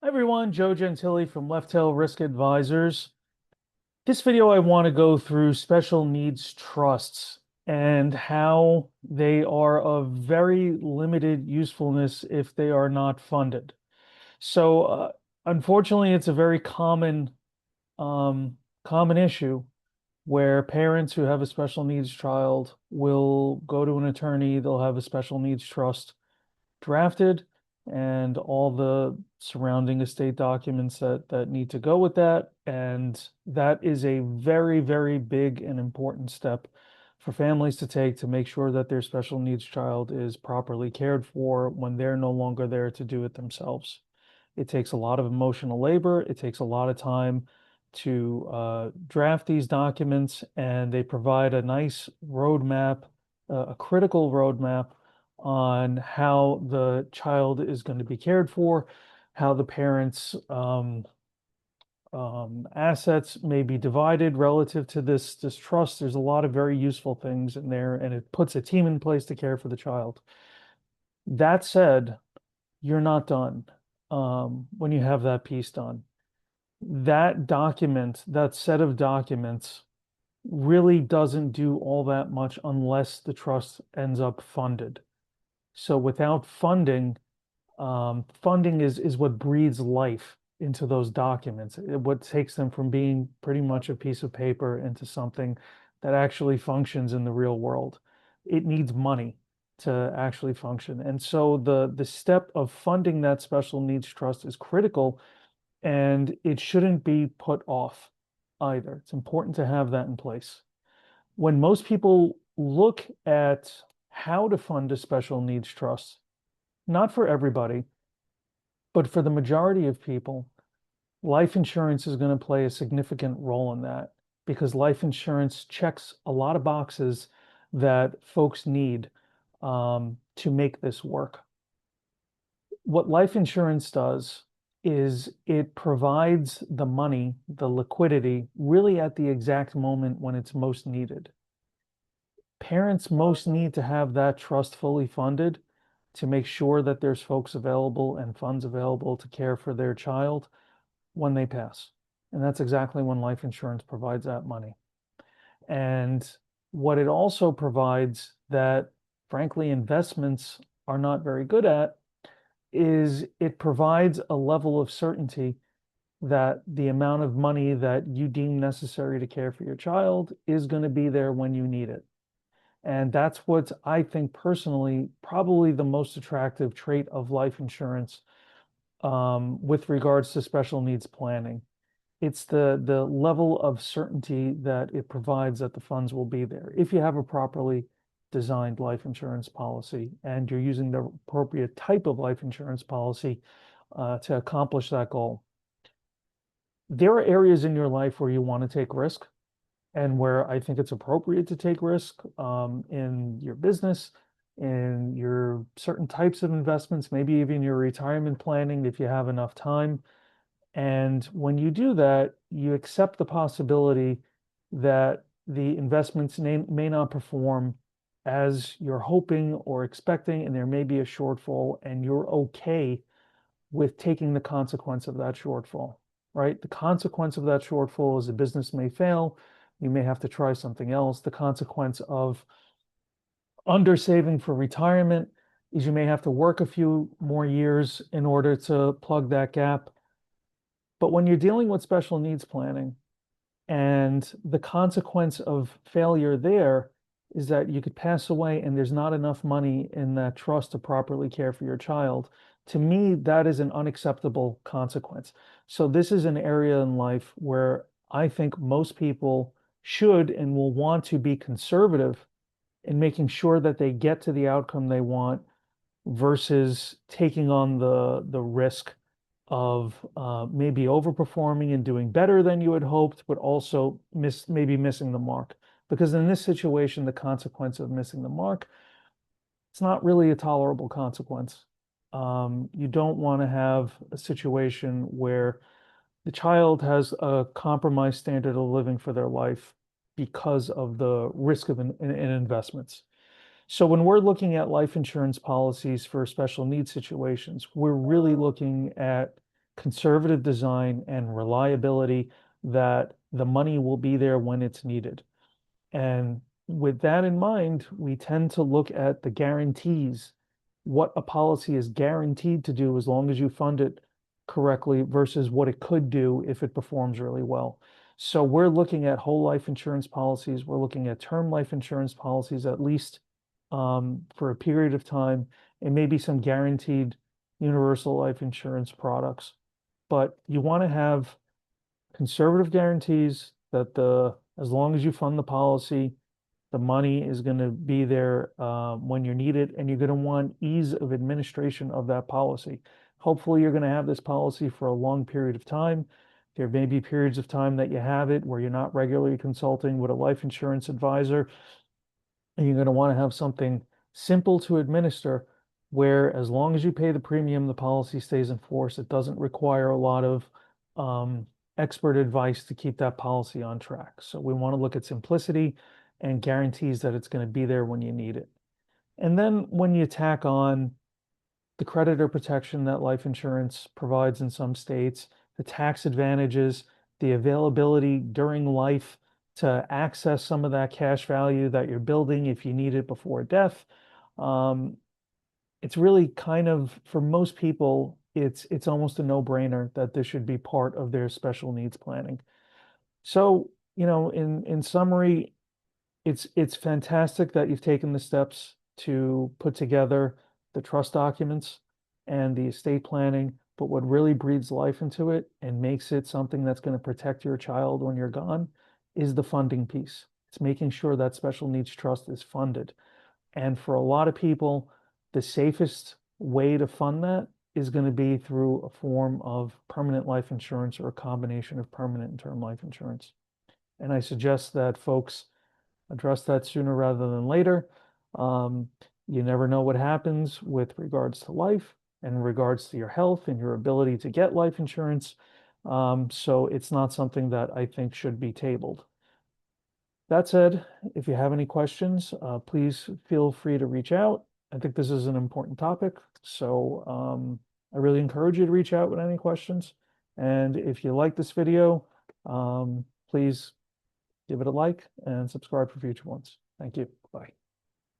Hi everyone, Joe Gentili from Left Tail Risk Advisors. This video I want to go through special needs trusts and how they are of very limited usefulness if they are not funded. So, unfortunately, it's a very um, common issue where parents who have a special needs child will go to an attorney, they'll have a special needs trust drafted and all the surrounding estate documents that need to go with that. And that is a very, very big and important step for families to take to make sure that their special needs child is properly cared for when they're no longer there to do it themselves. It takes a lot of emotional labor. It takes a lot of time to draft these documents, and they provide a nice roadmap, a critical roadmap on how the child is going to be cared for, how the parents' assets may be divided relative to this trust. There's a lot of very useful things in there, and it puts a team in place to care for the child. That said, you're not done when you have that piece done. That document, that set of documents, really doesn't do all that much unless the trust ends up funded. So without funding, funding is what breathes life into those documents. What takes them from being pretty much a piece of paper into something that actually functions in the real world. It needs money to actually function. And so the step of funding that special needs trust is critical, and it shouldn't be put off either. It's important to have that in place. When most people look at how to fund a special needs trust, not for everybody, but for the majority of people, life insurance is going to play a significant role in that because life insurance checks a lot of boxes that folks need to make this work. What life insurance does is it provides the money, the liquidity, really at the exact moment when it's most needed. Parents most need to have that trust fully funded to make sure that there's folks available and funds available to care for their child when they pass. And that's exactly when life insurance provides that money. And what it also provides that, frankly, investments are not very good at is it provides a level of certainty that the amount of money that you deem necessary to care for your child is going to be there when you need it. And that's what I think personally, probably the most attractive trait of life insurance with regards to special needs planning. It's the level of certainty that it provides that the funds will be there. If you have a properly designed life insurance policy and you're using the appropriate type of life insurance policy to accomplish that goal. There are areas in your life where you want to take risk and where I think it's appropriate to take risk in your business, in your certain types of investments, maybe even your retirement planning if you have enough time. And when you do that, you accept the possibility that the investments may not perform as you're hoping or expecting, and there may be a shortfall, and you're okay with taking the consequence of that shortfall, right? The consequence of that shortfall is the business may fail. You may have to try something else. The consequence of under saving for retirement is you may have to work a few more years in order to plug that gap. But when you're dealing with special needs planning and the consequence of failure there is that you could pass away and there's not enough money in that trust to properly care for your child, to me, that is an unacceptable consequence. So this is an area in life where I think most people should and will want to be conservative in making sure that they get to the outcome they want versus taking on the risk of maybe overperforming and doing better than you had hoped, but also maybe missing the mark. Because in this situation, the consequence of missing the mark, it's not really a tolerable consequence. You don't want to have a situation where the child has a compromised standard of living for their life because of the risk of in investments. So when we're looking at life insurance policies for special needs situations, we're really looking at conservative design, and reliability that the money will be there when it's needed. And with that in mind, we tend to look at the guarantees, what a policy is guaranteed to do as long as you fund it correctly versus what it could do if it performs really well. So we're looking at whole life insurance policies. We're looking at term life insurance policies, at least for a period of time, and maybe some guaranteed universal life insurance products. But you want to have conservative guarantees that as long as you fund the policy, the money is going to be there when you need it, and you're going to want ease of administration of that policy. Hopefully, you're going to have this policy for a long period of time. There may be periods of time that you have it where you're not regularly consulting with a life insurance advisor, and you're going to want to have something simple to administer where as long as you pay the premium, the policy stays in force. It doesn't require a lot of expert advice to keep that policy on track. So we want to look at simplicity and guarantees that it's going to be there when you need it. And then when you tack on the creditor protection that life insurance provides in some states, the tax advantages, the availability during life to access some of that cash value that you're building if you need it before death. It's really kind of, for most people, it's almost a no-brainer that this should be part of their special needs planning. So, in summary, it's fantastic that you've taken the steps to put together the trust documents and the estate planning, but what really breathes life into it and makes it something that's going to protect your child when you're gone is the funding piece. It's making sure that special needs trust is funded. And for a lot of people, the safest way to fund that is going to be through a form of permanent life insurance or a combination of permanent and term life insurance. And I suggest that folks address that sooner rather than later. You never know what happens with regards to life and in regards to your health and your ability to get life insurance. So it's not something that I think should be tabled. That said, if you have any questions, please feel free to reach out. I think this is an important topic, so I really encourage you to reach out with any questions. And if you like this video, please give it a like and subscribe for future ones. Thank you. Bye.